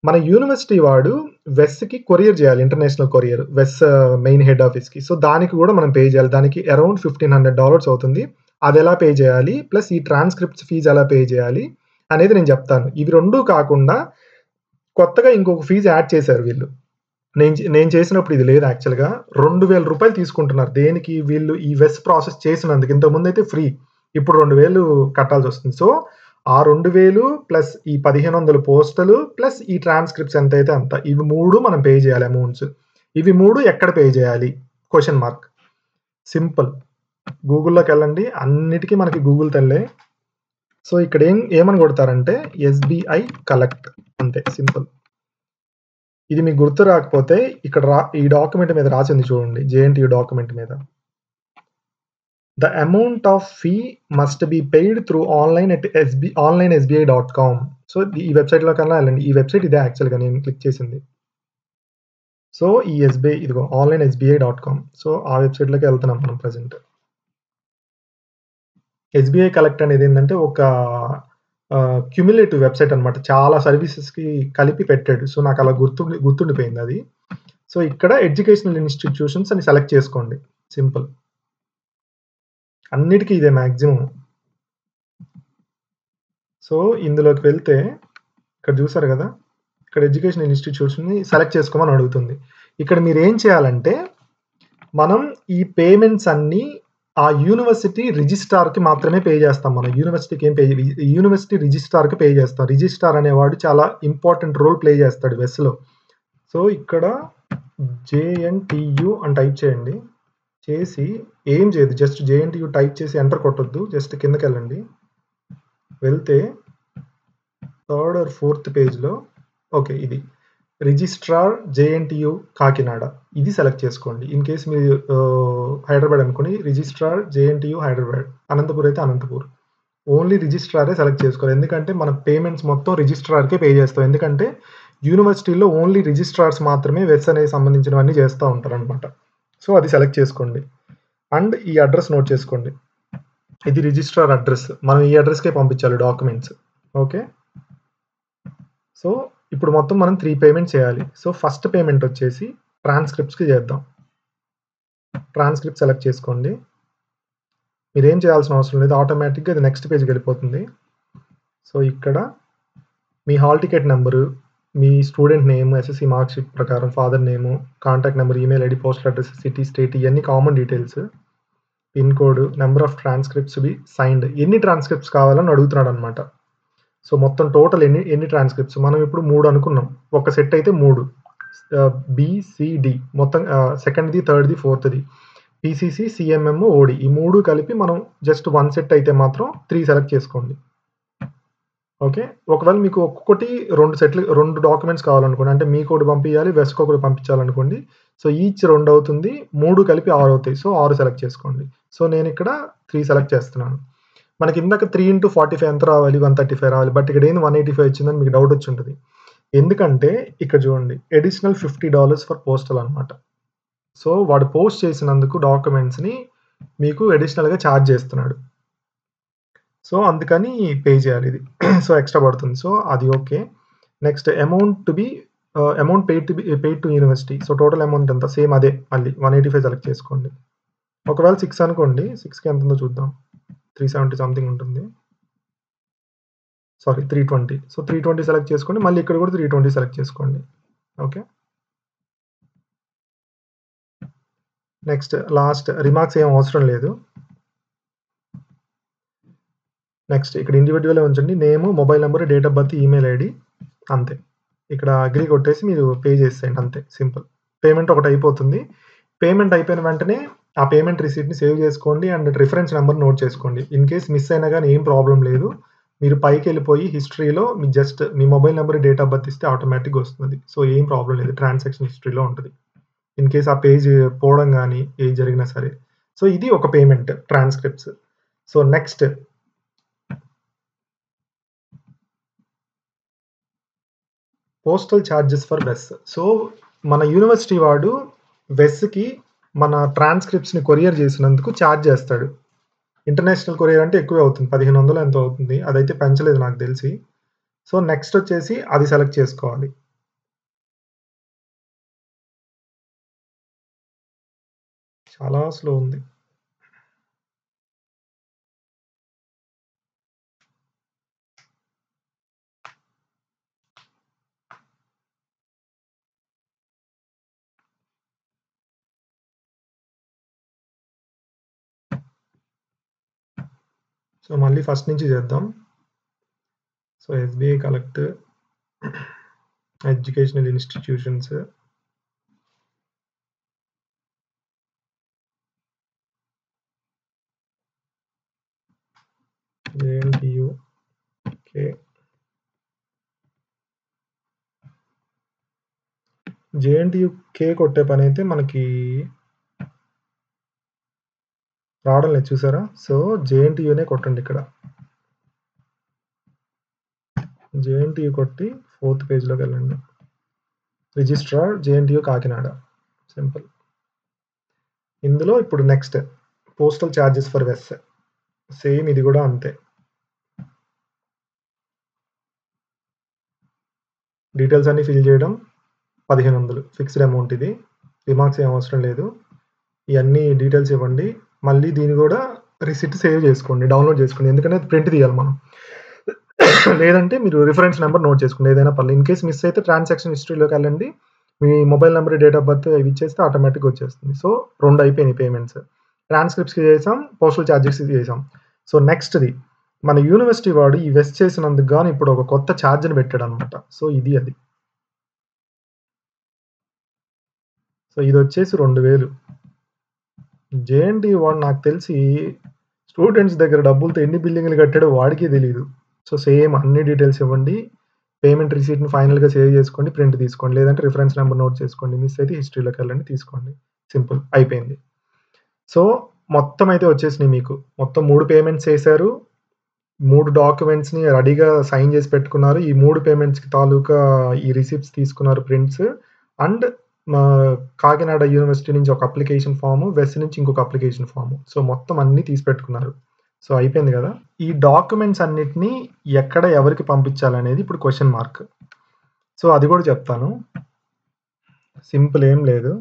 మన యూనివర్సిటీ వాడు వెస్కి కొరియర్ చేయాలి, ఇంటర్నేషనల్ కొరియర్, వెస్ మెయిన్ హెడ్ ఆఫీస్కి. సో దానికి కూడా మనం పే చేయాలి. దానికి అరౌండ్ $1,500 అవుతుంది. అది ఎలా పే చేయాలి, ప్లస్ ఈ ట్రాన్స్క్రిప్ట్స్ ఫీజు ఎలా పే చేయాలి అనేది నేను చెప్తాను. ఇవి రెండూ కాకుండా కొత్తగా ఇంకొక ఫీజు యాడ్ చేశారు వీళ్ళు. నేను చేసినప్పుడు ఇది లేదు యాక్చువల్గా. $2,000 తీసుకుంటున్నారు. దేనికి, వీళ్ళు ఈ వెస్ ప్రాసెస్ చేసినందుకు. ఇంతకుముందు అయితే ఫ్రీ, ఇప్పుడు 2,000 కట్టాల్సి వస్తుంది. సో ఆ 2,000 ప్లస్ ఈ 1,500 పోస్టలు ప్లస్ ఈ ట్రాన్స్క్రిప్ట్స్ ఎంత అయితే అంత, ఇవి 3 మనం పే చేయాలి అమౌంట్స్. ఇవి 3 ఎక్కడ పే చేయాలి క్వశ్చన్ మార్క్. సింపుల్, గూగుల్లోకి వెళ్ళండి, అన్నిటికీ మనకి గూగుల్ తల్లే. సో ఇక్కడ ఏమని కొడతారంటే SBI కలెక్ట్, అంతే సింపుల్. ఇది మీకు గుర్తు రాకపోతే ఇక్కడ ఈ డాక్యుమెంట్ మీద రాసింది చూడండి, JNTU డాక్యుమెంట్ మీద, the amount of fee must be paid through online at onlinesbi.com. So ఈ వెబ్సైట్లో కన్నా వెళ్ళండి. ఈ వెబ్సైట్ ఇదే యాక్చువల్గా నేను క్లిక్ చేసింది. సో ఈ SBI ఇదిగో onlinesbi.com. సో ఆ వెబ్సైట్లోకి వెళ్తున్నాం మనం ప్రజెంట్. SBI కలెక్ట్ అనేది ఏంటంటే ఒక క్యుములేటివ్ వెబ్సైట్ అనమాట, చాలా సర్వీసెస్కి కలిపి పెట్టాడు. సో నాకు అలా గుర్తుండిపోయింది అది. సో ఇక్కడ ఎడ్యుకేషనల్ ఇన్స్టిట్యూషన్స్ అని సెలెక్ట్ చేసుకోండి, సింపుల్. అన్నిటికీ ఇదే మ్యాక్సిమం. సో ఇందులోకి వెళ్తే ఇక్కడ చూసారు కదా, ఇక్కడ ఎడ్యుకేషనల్ ఇన్స్టిట్యూషన్ని సెలెక్ట్ చేసుకోమని అడుగుతుంది. ఇక్కడ మీరు ఏం చేయాలంటే, మనం ఈ పేమెంట్స్ అన్నీ ఆ యూనివర్సిటీ రిజిస్ట్రార్కి మాత్రమే పే చేస్తాం. మనం యూనివర్సిటీకి ఏం యూనివర్సిటీ రిజిస్ట్రార్కి పే చేస్తాం. రిజిస్ట్రార్ అనేవాడు చాలా ఇంపార్టెంట్ రోల్ ప్లే చేస్తాడు వెస్లో. సో ఇక్కడ JNTU అని టైప్ చేయండి. చేసి ఏం చేయదు, జస్ట్ JNTU టైప్ చేసి ఎంటర్ కొట్టొద్దు, జస్ట్ కిందకి వెళ్ళండి. వెళ్తే 3rd or 4th పేజ్లో ఓకే, ఇది రిజిస్ట్రార్ JNTU కాకినాడ, ఇది సెలెక్ట్ చేసుకోండి. ఇన్ కేస్ మీరు హైదరాబాద్ అనుకోండి, రిజిస్ట్రార్ JNTU హైదరాబాద్, అనంతపూర్ అయితే అనంతపూర్. ఓన్లీ రిజిస్ట్రారే సెలెక్ట్ చేసుకోవాలి, ఎందుకంటే మన పేమెంట్స్ మొత్తం రిజిస్ట్రార్కే పే చేస్తాం. ఎందుకంటే యూనివర్సిటీలో ఓన్లీ రిజిస్ట్రార్స్ మాత్రమే వెస్ అనేది సంబంధించినవన్నీ చేస్తూ ఉంటారు అనమాట. సో అది సెలెక్ట్ చేసుకోండి. అండ్ ఈ అడ్రస్ నోట్ చేసుకోండి, ఇది రిజిస్ట్రార్ అడ్రస్, మనం ఈ అడ్రస్కే పంపించాలి డాక్యుమెంట్స్. ఓకే, సో ఇప్పుడు మొత్తం మనం 3 పేమెంట్స్ చేయాలి. సో ఫస్ట్ పేమెంట్ వచ్చేసి ట్రాన్స్క్రిప్ట్స్కి చేద్దాం. ట్రాన్స్క్రిప్ట్ సెలెక్ట్ చేసుకోండి. మీరేం చేయాల్సిన అవసరం లేదు, ఆటోమేటిక్గా ఇది నెక్స్ట్ పేజ్కి వెళ్ళిపోతుంది. సో ఇక్కడ మీ హాల్ టికెట్ నెంబరు, మీ student name, SSC mark sheet ప్రకారం father name, contact number, email ID, postal address, city, state, ఇవన్నీ common details, pin code, number of transcripts be signed, ఎన్ని ట్రాన్స్క్రిప్ట్స్ కావాలని అడుగుతున్నాడు అనమాట. సో మొత్తం టోటల్ ఎన్ని ట్రాన్స్క్రిప్ట్స్, మనం ఇప్పుడు 3 అనుకున్నాం, ఒక సెట్ అయితే 3, BCD మొత్తం, సెకండ్ది, థర్డ్ది, ఫోర్త్ది, PCC, CMM, OD, ఈ 3 కలిపి మనం జస్ట్ 1 సెట్ అయితే మాత్రం 3 సెలెక్ట్ చేసుకోండి. ఓకే, ఒకవేళ మీకు ఒక్కొక్కటి 2 డాక్యుమెంట్స్ కావాలనుకోండి, అంటే మీకు ఒకటి పంపించాలి, వెస్కి ఒకటి పంపించాలనుకోండి, సో ఈచ్ 2 అవుతుంది, 3 కలిపి 6 అవుతాయి. సో 6 సెలెక్ట్ చేసుకోండి. సో నేను ఇక్కడ 3 సెలెక్ట్ చేస్తున్నాను. మనకి ఇందాక 3 × 45 ఎంత రావాలి, 135 రావాలి, బట్ ఇక్కడ ఏంది 185 వచ్చిందని మీకు డౌట్ వచ్చి ఉంటుంది. ఎందుకంటే ఇక్కడ చూడండి, అడిషనల్ $50 ఫర్ పోస్టల్ అనమాట. సో వాడు పోస్ట్ చేసినందుకు డాక్యుమెంట్స్ని మీకు అడిషనల్గా ఛార్జ్ చేస్తున్నాడు. సో అందుకని పే చేయాలి ఇది. సో ఎక్స్ట్రా పడుతుంది. సో అది okay. Next amount paid to university. So total amount ఎంత, సేమ్ అదే, మళ్ళీ 185 సెలెక్ట్ చేసుకోండి. ఒకవేళ 6 అనుకోండి, 6కి ఎంత ఉందో చూద్దాం. 370 సంథింగ్ ఉంటుంది. సారీ 320. సో 320 సెలెక్ట్ చేసుకోండి. మళ్ళీ ఇక్కడ కూడా 320 సెలెక్ట్ చేసుకోండి. ఓకే. నెక్స్ట్ లాస్ట్ రిమార్క్స్ ఏం అవసరం లేదు. నెక్స్ట్ ఇక్కడ ఇండివిడ్యువల్ ఉంచండి. Name, mobile number, date of birth, email ID అంతే. ఇక్కడ అగ్రీ కొట్టేసి మీరు పే చేసేయండి అంతే, సింపుల్. పేమెంట్ ఒకటి అయిపోతుంది. పేమెంట్ అయిపోయిన వెంటనే ఆ పేమెంట్ రిసీట్‌ని సేవ్ చేసుకోండి అండ్ రిఫరెన్స్ నెంబర్ నోట్ చేసుకోండి. ఇన్ కేస్ మిస్ అయినా గానీ ఏం ప్రాబ్లమ్ లేదు. మీరు పైకెళ్ళిపోయి హిస్టరీలో just me mobile number, date of birth ఇస్తే ఆటోమేటిక్‌గా వస్తుంది. సో ఏం ప్రాబ్లమ్ లేదు. ట్రాన్సాక్షన్ హిస్టరీలో ఉంటది. ఇన్ కేస్ ఆ పేజ్ పోవడం గానీ ఏది జరిగినా సరే. సో ఇది ఒక payment transcripts. So next postal charges for వెస్. సో మన యూనివర్సిటీ వాడు వెస్‌కి మన ట్రాన్స్క్రిప్ట్స్‌ని కొరియర్ చేసినందుకు చార్జ్ చేస్తాడు. ఇంటర్నేషనల్ కొరియర్ అంటే ఎక్కువే అవుతుంది. 1500 ఎంతో అవుతుంది. అదైతే పెంచలేదు నాకు తెలిసి. సో నెక్స్ట్ వచ్చేసి అది సెలెక్ట్ చేసుకోవాలి. చాలా స్లో ఉంది. సో మళ్ళీ ఫస్ట్ నుంచి చేద్దాం. So SBI collect, educational institutions, JNTU, okay. JNTU కే కొట్టే పనైతే మనకి రావడం లేదు చూసారా? సో జేఎన్‌టీయూనే కొట్టండి ఇక్కడ. జేఎన్‌టీయూ కొట్టి 4th పేజ్‌లోకి వెళ్ళండి. Registrar JNTU Kakinada. సింపుల్. ఇందులో ఇప్పుడు నెక్స్ట్ పోస్టల్ చార్జెస్ ఫర్ వెస్. సేమ్ ఇది కూడా అంతే. డీటెయిల్స్ అన్ని ఫిల్ చేయడం 1500 ఫిక్స్డ్ అమౌంట్ ఇది. రిమార్క్స్ ఏం అవసరం లేదు. ఇవన్నీ డీటెయిల్స్ ఇవ్వండి. మళ్ళీ దీన్ని కూడా రిసిప్ట్ సేవ్ చేసుకోండి, డౌన్లోడ్ చేసుకోండి. ఎందుకంటే ప్రింట్ తీయాలి మనం. లేదంటే మీరు రిఫరెన్స్ నెంబర్ నోట్ చేసుకోండి, ఏదైనా పర్లేదు. ఇన్ కేస్ మిస్ అయితే ట్రాన్సాక్షన్ హిస్టరీలోకి వెళ్ళండి. మీ mobile number, date of birth ఇవి ఇచ్చేస్తే ఆటోమేటిక్గా వచ్చేస్తుంది. సో 2 అయిపోయినాయి పేమెంట్స్. ట్రాన్స్క్రిప్ట్స్‌కి చేసాం, పోస్టల్ చార్జెస్‌కి చేసాం. సో నెక్స్ట్‌ది మన యూనివర్సిటీ వాడు ఈ వెస్ట్ చేసినందుకు గాను ఇప్పుడు ఒక కొత్త ఛార్జ్‌ని పెట్టాడనమాట. సో ఇది అది. సో ఇదొచ్చేసి 2000. జేఎన్‌టీయూ వాడు నాకు తెలిసి స్టూడెంట్స్ దగ్గర డబ్బులతో ఎన్ని బిల్లింగ్‌లు కట్టాడో వాడికే తెలీదు. సో సేమ్ అన్ని డీటెయిల్స్ ఇవ్వండి. పేమెంట్ రిసీట్‌ని ఫైనల్‌గా సేవ్ చేసుకోండి, ప్రింట్ తీసుకోండి. లేదంటే రిఫరెన్స్ నెంబర్ నోట్ చేసుకోండి. మిస్ అయితే హిస్టరీలోకి వెళ్ళండి, తీసుకోండి. సింపుల్ అయిపోయింది. సో మొత్తం అయితే వచ్చేసినాయి మీకు. మొత్తం 3 పేమెంట్స్ చేశారు. 3 డాక్యుమెంట్స్‌ని రెడీగా సైన్ చేసి పెట్టుకున్నారు. ఈ 3 పేమెంట్స్‌కి తాలూకా ఈ రిసిప్ట్స్ తీసుకున్నారు, ప్రింట్స్. అండ్ మా కాకినాడ యూనివర్సిటీ నుంచి ఒక అప్లికేషన్ ఫార్మ్, వెస్ నుంచి ఇంకొక అప్లికేషన్ ఫార్మ్. సో మొత్తం అన్నీ తీసి పెట్టుకున్నారు. సో అయిపోయింది కదా. ఈ డాక్యుమెంట్స్ అన్నిటిని ఎక్కడ ఎవరికి పంపించాలనేది ఇప్పుడు క్వెషన్ మార్క్. సో అది కూడా చెప్తాను. సింపుల్ ఏం లేదు.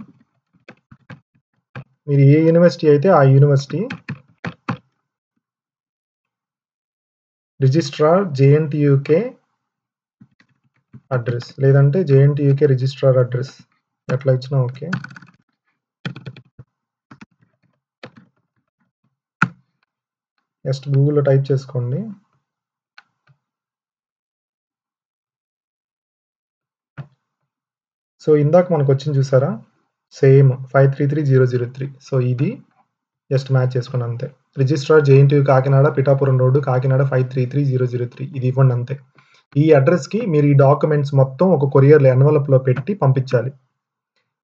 మీరు ఏ యూనివర్సిటీ అయితే ఆ యూనివర్సిటీ రిజిస్ట్రార్ జేఎన్‌టీయూకే అడ్రస్, లేదంటే జేఎన్‌టీయూకే రిజిస్ట్రార్ అడ్రస్ ఎట్లా ఇచ్చినా ఓకే. జస్ట్ గూగుల్‌లో టైప్ చేసుకోండి. సో ఇందాక మనకు వచ్చింది చూసారా, సేమ్ 533003. సో ఇది జస్ట్ మ్యాచ్ చేసుకోండి అంతే. Registrar JNTU Kakinada, Pithapuram road, Kakinada 533003. ఇది ఇవ్వండి అంతే. ఈ అడ్రస్‌కి మీరు ఈ డాక్యుమెంట్స్ మొత్తం ఒక కొరియర్‌లో ఎన్వలప్‌లో పెట్టి పంపించాలి.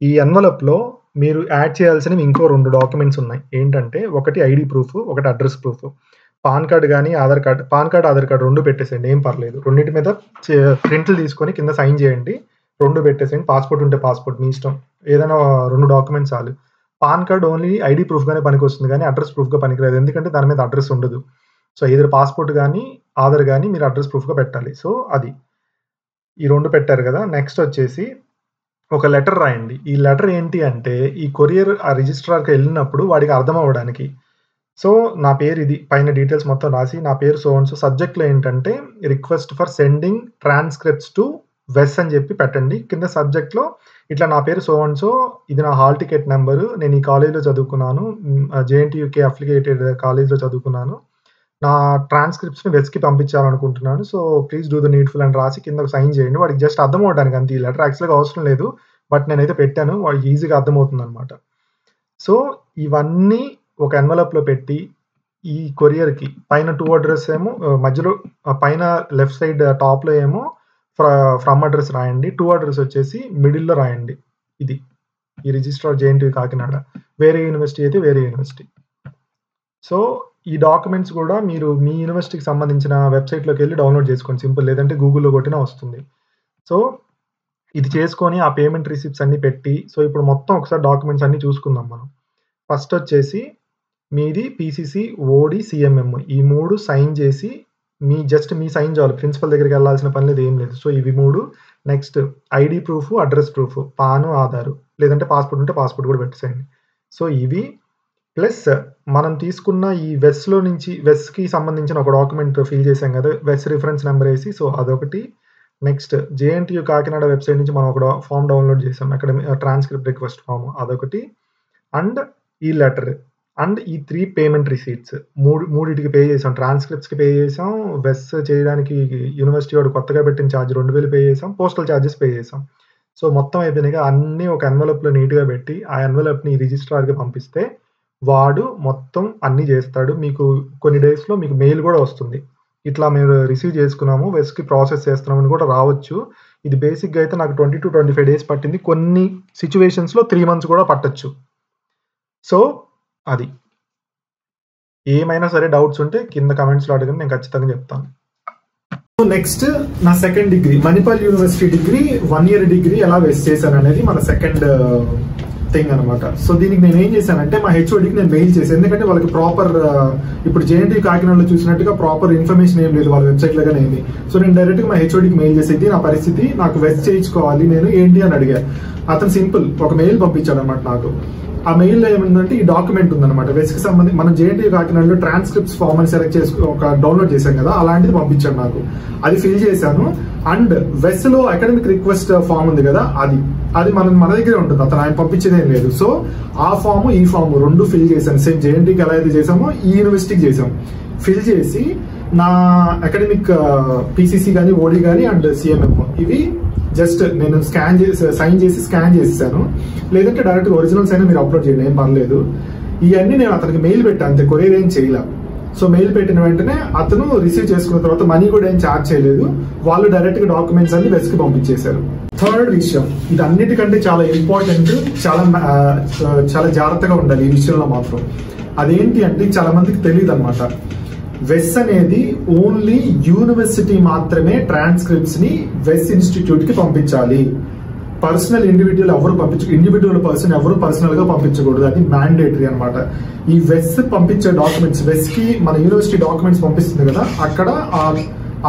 ఈ ఎన్వలప్‌లో మీరు యాడ్ చేయాల్సినవి ఇంకో 2 డాక్యుమెంట్స్ ఉన్నాయి. ఏంటంటే ఒకటి ఐడీ ప్రూఫ్, ఒకటి అడ్రస్ ప్రూఫ్. పాన్ కార్డ్ గానీ, Aadhaar card, pan card, Aadhaar card 2 పెట్టేసేయండి, ఏం పర్లేదు. రెండిటి మీద ప్రింట్లు తీసుకొని కింద సైన్ చేయండి. 2 పెట్టేసేయండి. పాస్‌పోర్ట్ ఉంటే పాస్‌పోర్ట్ మీ ఇష్టం. ఏదైనా 2 డాక్యుమెంట్స్ చాలు. పాన్ కార్డ్ ఓన్లీ ఐడీ ప్రూఫ్‌గానే పనికొస్తుంది గానీ అడ్రస్ ప్రూఫ్‌గా పనికిరాదు. ఎందుకంటే దాని మీద అడ్రస్ ఉండదు. సో ఎయిదర్ పాస్‌పోర్ట్ గానీ, ఆధార్ గానీ మీరు అడ్రస్ ప్రూఫ్‌గా పెట్టాలి. సో అది. ఈ 2 పెట్టారు కదా. నెక్స్ట్ వచ్చేసి ఒక లెటర్ రాయండి. ఈ లెటర్ ఏంటి అంటే ఈ కొరియర్ ఆ రిజిస్ట్రార్కి వెళ్ళినప్పుడు వాడికి అర్థం అవ్వడానికి. సో నా పేరు ఇది, పైన డీటెయిల్స్ మొత్తం రాసి నా పేరు సో అండ్ సో, సబ్జెక్ట్లో ఏంటంటే request for sending transcripts to వెస్ అని చెప్పి పెట్టండి. కింద సబ్జెక్ట్లో ఇట్లా నా పేరు సో అండ్ సో, ఇది నా హాల్ టికెట్ నెంబరు, నేను ఈ కాలేజ్లో చదువుకున్నాను, JNTUK అఫిలియేటెడ్ కాలేజ్లో చదువుకున్నాను, నా ట్రాన్స్క్రిప్ట్స్ని వెస్కి పంపించాలనుకుంటున్నాను, so please do the needful అని రాసి కింద సైన్ చేయండి. వాడికి జస్ట్ అర్థం అవడానికి అంతే. ఈ లెటర్ యాక్చువల్గా అవసరం లేదు, బట్ నేనైతే పెట్టాను, వాడికి ఈజీగా అర్థమవుతుంది అనమాట. సో ఇవన్నీ ఒక ఎన్వలప్లో పెట్టి ఈ కొరియర్కి పైన 2 అడ్రస్ ఏమో మధ్యలో పైన లెఫ్ట్ సైడ్ టాప్లో ఏమో ఫ్రమ్ అడ్రస్ రాయండి, 2 అడ్రస్ వచ్చేసి మిడిల్లో రాయండి. ఇది ఈ రిజిస్ట్రార్ JNTU కాకినాడ, వేరే యూనివర్సిటీ అయితే వేరే యూనివర్సిటీ. సో ఈ డాక్యుమెంట్స్ కూడా మీరు మీ యూనివర్సిటీకి సంబంధించిన వెబ్సైట్లోకి వెళ్ళి డౌన్లోడ్ చేసుకోండి, సింపుల్, లేదంటే గూగుల్లో కొట్టినా వస్తుంది. సో ఇది చేసుకొని ఆ పేమెంట్ రిసిప్ట్స్ అన్ని పెట్టి, సో ఇప్పుడు మొత్తం ఒకసారి డాక్యుమెంట్స్ అన్ని చూసుకుందాం మనం. ఫస్ట్ వచ్చేసి మీది PCC, OD, CMM ఈ 3 సైన్ చేసి మీ సైన్ చాలు, ప్రిన్సిపల్ దగ్గరికి వెళ్ళాల్సిన పని లేదు, ఏం లేదు. సో ఇవి 3. Next ID proof, address proof, PAN, Aadhaar, లేదంటే పాస్పోర్ట్ ఉంటే పాస్పోర్ట్ కూడా పెట్టేసేయండి. సో ఇవి ప్లస్ మనం తీసుకున్న ఈ వెస్కి సంబంధించిన ఒక డాక్యుమెంట్ ఫిల్ చేసాం కదా, వెస్ రిఫరెన్స్ నెంబర్ వేసి, సో అదొకటి. నెక్స్ట్ JNTU కాకినాడ వెబ్సైట్ నుంచి మనం ఒక ఫామ్ డౌన్లోడ్ చేసాం, అక్కడ ట్రాన్స్క్రిప్ట్ రిక్వెస్ట్ ఫామ్, అదొకటి. అండ్ ఈ లెటర్ అండ్ ఈ 3 పేమెంట్ రిసీట్స్, మూడింటికి పే చేసాం. ట్రాన్స్క్రిప్ట్స్కి పే చేసాం, వెస్ చేయడానికి యూనివర్సిటీ వాడు కొత్తగా పెట్టిన ఛార్జ్ 2000 పే చేసాం, పోస్టల్ ఛార్జెస్ పే చేసాం. సో మొత్తం అయిపోయినాక అన్నీ ఒక ఎన్వలప్లో నీట్గా పెట్టి ఆ ఎన్వలప్ని రిజిస్ట్రార్కి పంపిస్తే వాడు మొత్తం అన్నీ చేస్తాడు. మీకు కొన్ని డేస్లో మీకు మెయిల్ కూడా వస్తుంది, ఇట్లా మీరు రిసీవ్ చేసుకున్నాము, వెస్కి ప్రాసెస్ చేస్తున్నామని కూడా రావచ్చు. ఇది బేసిక్గా అయితే నాకు 20 to 25 డేస్ పట్టింది, కొన్ని సిచ్యువేషన్స్లో 3 months కూడా పట్టచ్చు. సో అది ఏమైనా సరే డౌట్స్ ఉంటే కింద కమెంట్స్లో అడగండి, నేను ఖచ్చితంగా చెప్తాను. సో నెక్స్ట్ నా second degree, Manipal university degree 1 year degree ఎలా వేస్ట్ చేశాను అనేది మన సెకండ్ థింగ్ అనమాట. సో దీనికి నేను ఏం చేశానంటే మా HODకి నేను మెయిల్ చేశాను, ఎందుకంటే వాళ్ళకి ప్రాపర్ ఇప్పుడు JNTU కాకినాడలో చూసినట్టుగా ప్రాపర్ ఇన్ఫర్మేషన్ ఏం లేదు వాళ్ళ వెబ్సైట్లో కానీ ఏమి. సో నేను డైరెక్ట్గా మా HODకి మెయిల్ చేసేది నా పరిస్థితి, నాకు వెస్ట్ చేయించుకోవాలి నేను ఏంటి అని అడిగాను. అతను సింపుల్ ఒక మెయిల్ పంపించాడు అనమాట నాకు. ఆ మెయిల్లో ఏమిందంటే ఈ డాక్యుమెంట్ ఉందన్నమాట, వెస్కి సంబంధించి మనం JNTU కాకినాడలో ట్రాన్స్క్రిప్ట్స్ ఫామ్ అని సెలెక్ట్ చేసుకుని ఒక డౌన్లోడ్ చేశాం కదా, అలాంటిది పంపించాడు నాకు. అది ఫిల్ చేశాను. అండ్ వెస్లో అకాడమిక్ రిక్వెస్ట్ ఫామ్ ఉంది కదా, అది మన దగ్గరే ఉంటుంది, అతను ఆయన పంపించేదేం లేదు. సో ఆ ఫామ్ ఈ ఫామ్ 2 ఫిల్ చేశాను, సేమ్ JNTUకి ఎలా అయితే చేసామో ఈ యూనివర్సిటీకి చేసాం. ఫిల్ చేసి నా అకాడమిక్ PCC కానీ, OD కానీ అండ్ CMM ఇవి జస్ట్ నేను సైన్ చేసి స్కాన్ చేసేసాను, లేదంటే డైరెక్ట్ ఒరిజినల్స్ అయినా మీరు అప్లోడ్ చేయండి, ఏం పర్లేదు. ఇవన్నీ నేను అతనికి మెయిల్ పెట్టాను, అంతే, కొరియర్ ఏం చేయలే. సో మెయిల్ పెట్టిన వెంటనే అతను రిసీవ్ చేసుకున్న తర్వాత మనీ కూడా ఏం ఛార్జ్ చేయలేదు, వాళ్ళు డైరెక్ట్గా డాక్యుమెంట్స్ అన్ని వెస్కి పంపించేశారు. థర్డ్ విషయం, ఇది అన్నిటికంటే చాలా ఇంపార్టెంట్, చాలా జాగ్రత్తగా ఉండాలి ఈ విషయంలో మాత్రం. అదేంటి అంటే చాలా మందికి తెలియదు అనమాట. వెస్ అనేది ఓన్లీ యూనివర్సిటీ మాత్రమే ట్రాన్స్క్రిప్ట్స్ ని వెస్ ఇన్స్టిట్యూట్ కి పంపించాలి. పర్సనల్ ఇండివిజువల్ పర్సన్ ఎవరు పర్సనల్ గా పంపించకూడదు, అది మ్యాండేటరీ అనమాట. ఈ వెస్ పంపించే డాక్యుమెంట్స్, వెస్ కి మన యూనివర్సిటీ డాక్యుమెంట్స్ పంపిస్తుంది కదా, అక్కడ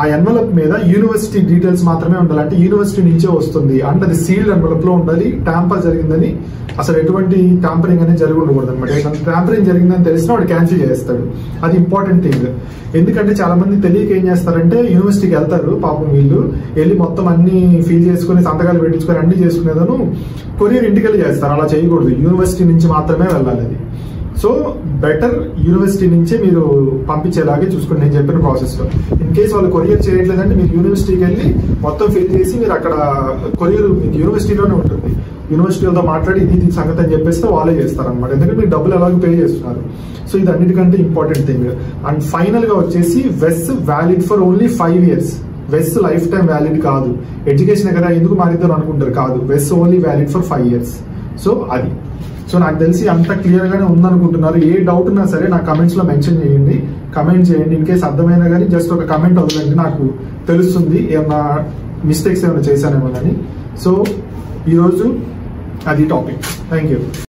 ఆ ఎన్వలప్ మీద యూనివర్సిటీ డీటెయిల్స్ మాత్రమే ఉండాలి, అంటే యూనివర్సిటీ నుంచే వస్తుంది, అంటే అది సీల్డ్ ఎన్వలప్ లో ఉండాలి. ట్యాంపర్ జరిగిందని, అసలు ఎటువంటి ట్యాంపరింగ్ అనేది జరిగి ఉండకూడదు అనమాట. ట్యాంపరింగ్ జరిగిందని తెలిసినా వాడు క్యాన్సిల్ చేస్తాడు, అది ఇంపార్టెంట్ థింగ్. ఎందుకంటే చాలా మంది తెలియక ఏం చేస్తారంటే యూనివర్సిటీకి వెళ్తారు, పాపం వీళ్ళు వెళ్ళి మొత్తం అన్ని ఫిల్ చేసుకుని సంతకాలు పెట్టించుకొని అన్ని చేసుకునేదాను కొరియర్ ఇంటికి వెళ్ళి చేస్తారు. అలా చేయకూడదు, యూనివర్సిటీ నుంచి మాత్రమే వెళ్ళాలి అది. సో బెటర్ యూనివర్సిటీ నుంచే మీరు పంపించేలాగే చూసుకోండి నేను చెప్పిన ప్రాసెస్లో. ఇన్ కేసు వాళ్ళు కొరియర్ చేయట్లేదంటే మీరు యూనివర్సిటీకి వెళ్ళి మొత్తం ఫిల్ చేసి మీరు అక్కడ కొరియర్ మీకు యూనివర్సిటీలోనే ఉంటుంది, యూనివర్సిటీలతో మాట్లాడి ఇది సంగతి అని చెప్పేస్తే వాళ్ళే చేస్తారనమాట, ఎందుకంటే మీరు డబ్బులు ఎలాగో పే చేస్తున్నారు. సో ఇది అన్నిటికంటే ఇంపార్టెంట్ థింగ్. అండ్ ఫైనల్ గా వచ్చేసి వెస్ వ్యాలిడ్ ఫర్ ఓన్లీ 5 years. వెస్ లైఫ్ టైం వ్యాలిడ్ కాదు, ఎడ్యుకేషన్ కదా ఎందుకు మారిద్దారు అనుకుంటారు, కాదు, వెస్ only valid for 5 years. So అది. సో నాకు తెలిసి అంత క్లియర్ గానే ఉందనుకుంటున్నారు. ఏ డౌట్ ఉన్నా సరే నాకు కమెంట్స్ లో మెన్షన్ చేయండి, కమెంట్ చేయండి. ఇన్ కేసు అర్థమైనా కానీ జస్ట్ ఒక కమెంట్ అవుతుందంటే నాకు తెలుస్తుంది ఏమన్నా మిస్టేక్స్ ఏమైనా చేశానేమో అని. సో ఈరోజు అది టాపిక్. Thank you.